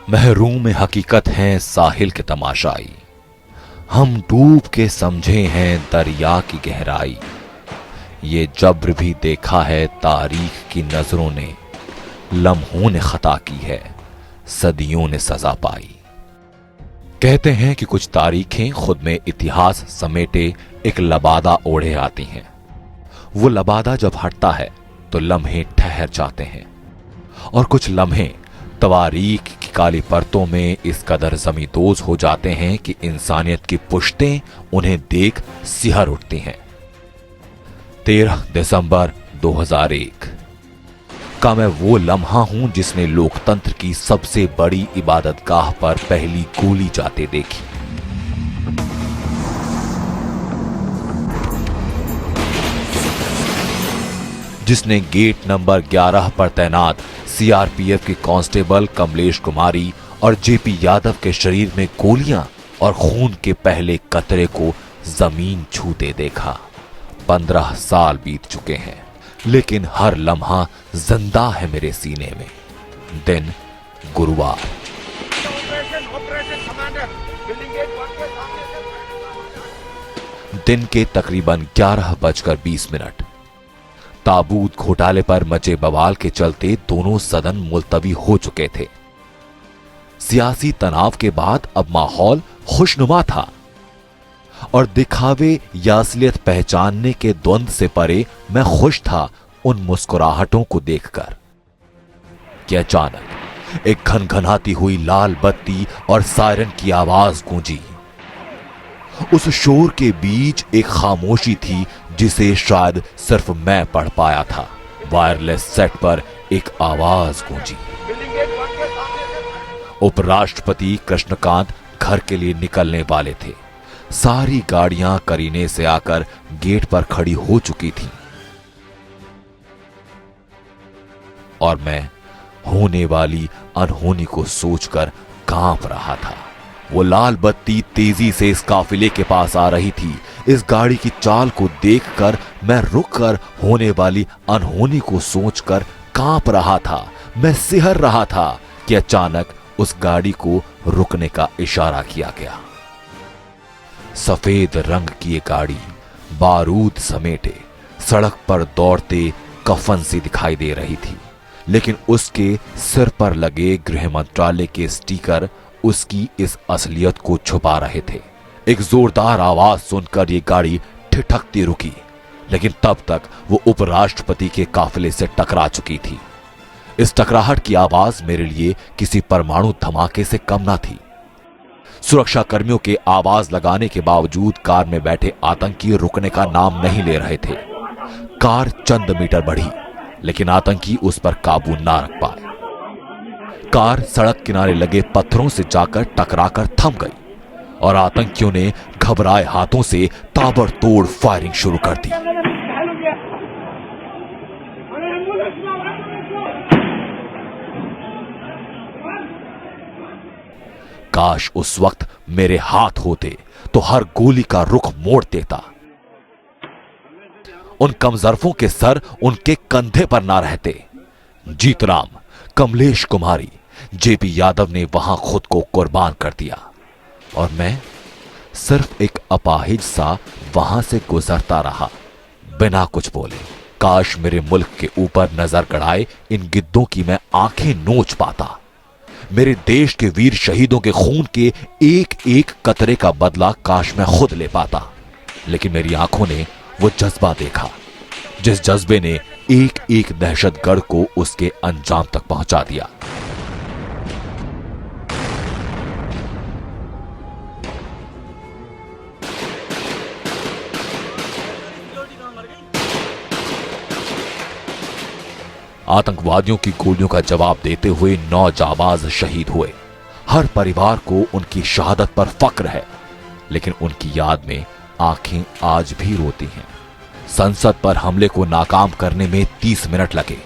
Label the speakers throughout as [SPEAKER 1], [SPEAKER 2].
[SPEAKER 1] महरूम हकीकत हैं साहिल के तमाशाई, हम डूब के समझे हैं दरिया की गहराई। ये जब्र भी देखा है तारीख की नजरों ने, लम्हों ने खता की है, सदियों ने सजा पाई। कहते हैं कि कुछ तारीखें खुद में इतिहास समेटे एक लबादा ओढ़े आती हैं। वो लबादा जब हटता है तो लम्हे ठहर जाते हैं, और कुछ लम्हे तवारीख की काली परतों में इस कदर जमींदोज हो जाते हैं कि इंसानियत की पुश्तें उन्हें देख सिहर उठती हैं। 13 दिसंबर 2001 का मैं वो लम्हा हूं जिसने लोकतंत्र की सबसे बड़ी इबादतगाह पर पहली गोली जाते देखी। जिसने गेट नंबर 11 पर तैनात सीआरपीएफ के कांस्टेबल कमलेश कुमारी और जेपी यादव के शरीर में गोलियां और खून के पहले कतरे को जमीन छूते देखा। 15 साल बीत चुके हैं, लेकिन हर लम्हा जिंदा है मेरे सीने में। दिन गुरुवार। दिन के तकरीबन 11:20। ताबूत घोटाले पर मचे बवाल के चलते दोनों सदन मुलतवी हो चुके थे। सियासी तनाव के बाद अब माहौल खुशनुमा था, और दिखावे या असलियत पहचानने के द्वंद से परे मैं खुश था उन मुस्कुराहटों को देखकर कि अचानक एक घनघनाती हुई लाल बत्ती और सायरन की आवाज गूंजी। उस शोर के बीच एक खामोशी थी जिसे शायद सिर्फ मैं पढ़ पाया था। वायरलेस सेट पर एक आवाज गूंजी। उपराष्ट्रपति कृष्णकांत घर के लिए निकलने वाले थे। सारी गाड़ियां करीने से आकर गेट पर खड़ी हो चुकी थीं, और मैं होने वाली अनहोनी को सोचकर कांप रहा था। वो लाल बत्ती तेजी से इस काफिले के पास आ रही थी। इस गाड़ी की चाल को देखकर मैं रुककर होने वाली अनहोनी को सोचकर कांप रहा था। मैं सिहर रहा था कि अचानक उस गाड़ी को रुकने का इशारा किया गया। सफेद रंग की ये गाड़ी बारूद समेटे सड़क पर दौड़ते कफन सी दिखाई दे रही थी, लेकिन उसके सिर पर लगे गृह मंत्रालय के स्टिकर उसकी इस असलियत को छुपा रहे थे। एक जोरदार आवाज सुनकर ये गाड़ी ठिठकती रुकी, लेकिन तब तक वो उपराष्ट्रपति के काफिले से टकरा चुकी थी। इस टकराहट की आवाज मेरे लिए किसी परमाणु धमाके से कम ना थी। सुरक्षा कर्मियों के आवाज लगाने के बावजूद कार में बैठे आतंकी रुकने का नाम नहीं ले रहे थे। कार चंद मीटर बढ़ी, लेकिन आतंकी उस पर काबू ना रख पाए। कार सड़क किनारे लगे पत्थरों से जाकर टकराकर थम गई, और आतंकियों ने घबराए हाथों से ताबड़तोड़ फायरिंग शुरू कर दी। काश उस वक्त मेरे हाथ होते तो हर गोली का रुख मोड़ देता। उन कमजरफों के सर उनके कंधे पर ना रहते। जीतराम, कमलेश कुमारी, जेपी यादव ने वहां खुद को कुर्बान कर दिया, और मैं सिर्फ एक अपाहिज सा वहां से गुजरता रहा, बिना कुछ बोले। काश मेरे मुल्क के ऊपर नजर गड़ाए इन गिद्धों की मैं आंखें नोच पाता। मेरे देश के वीर शहीदों के खून के एक एक कतरे का बदला काश मैं खुद ले पाता। लेकिन मेरी आंखों ने वो जज्बा देखा, जिस जज्बे ने एक एक दहशतगर्द को उसके अंजाम तक पहुंचा दिया। आतंकवादियों की गोलियों का जवाब देते हुए 9 जाबाज शहीद हुए। हर परिवार को उनकी शहादत पर फक्र है, लेकिन उनकी याद में आंखें आज भी रोती हैं। संसद पर हमले को नाकाम करने में 30 मिनट लगे,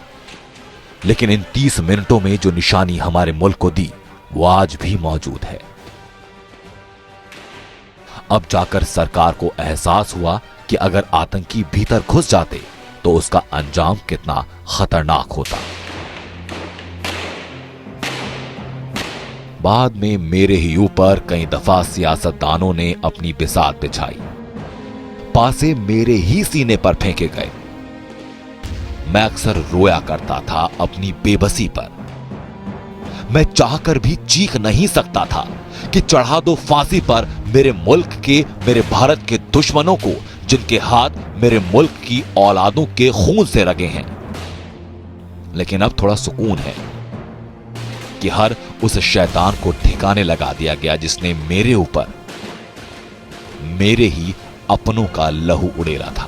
[SPEAKER 1] लेकिन इन 30 मिनटों में जो निशानी हमारे मुल्क को दी वो आज भी मौजूद है। अब जाकर सरकार को एहसास हुआ कि अगर आतंकी भीतर घुस जाते तो उसका अंजाम कितना खतरनाक होता। बाद में मेरे ही ऊपर कई दफा सियासतदानों ने अपनी बिसात बिछाई, पासे मेरे ही सीने पर फेंके गए। मैं अक्सर रोया करता था अपनी बेबसी पर। मैं चाहकर भी चीख नहीं सकता था कि चढ़ा दो फांसी पर मेरे मुल्क के, मेरे भारत के दुश्मनों को, जिनके हाथ मेरे मुल्क की औलादों के खून से रगे हैं। लेकिन अब थोड़ा सुकून है कि हर उस शैतान को ठिकाने लगा दिया गया जिसने मेरे ऊपर मेरे ही अपनों का लहू उड़ेला था।